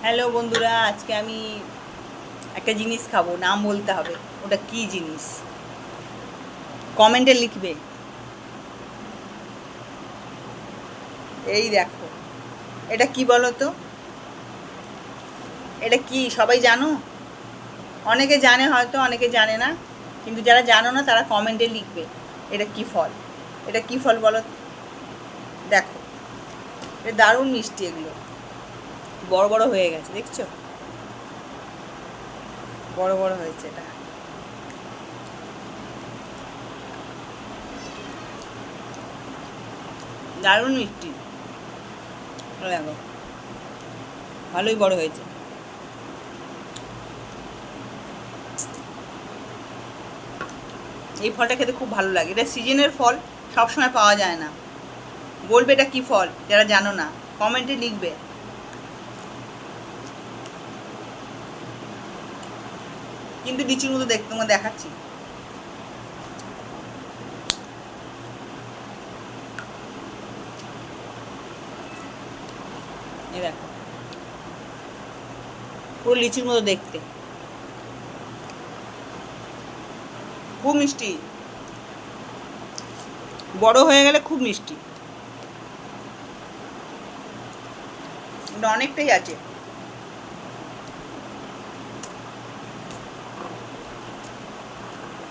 Hello বন্ধুরা, আজকে আমি একটা জিনিস খাবো, নাম বলতে হবে। ওটা কি জিনিস কমেন্টে লিখবে। এই দেখো, এটা কি বলো তো? এটা কি সবাই জানো? অনেকে জানে হয়তো, অনেকে জানে না। কিন্তু যারা জানো না তারা কমেন্টে লিখবে এটা কি ফল। এটা কি ফল বলো তো? দেখো, এটা দারুণ মিষ্টি। এগুলো বড় বড় হয়ে গেছে, দেখছো? বড় বড় হয়েছে। এটা দারুণ মিষ্টি। দেখো, ভালোই বড় হয়েছে। এই ফলটা খেতে খুব ভালো লাগে। এটা সিজনের ফল, সবসময় পাওয়া যায় না। বলবে এটা কি ফল যারা জানো না, কমেন্টে লিখবে। কিন্তু লিচুর মতো দেখতে, তোমাকে দেখাচ্ছি। এই দেখো, পুরো লিচুর মতো দেখতে, খুব মিষ্টি। বড় হয়ে গেলে খুব মিষ্টি। এটা অনেকটাই আছে।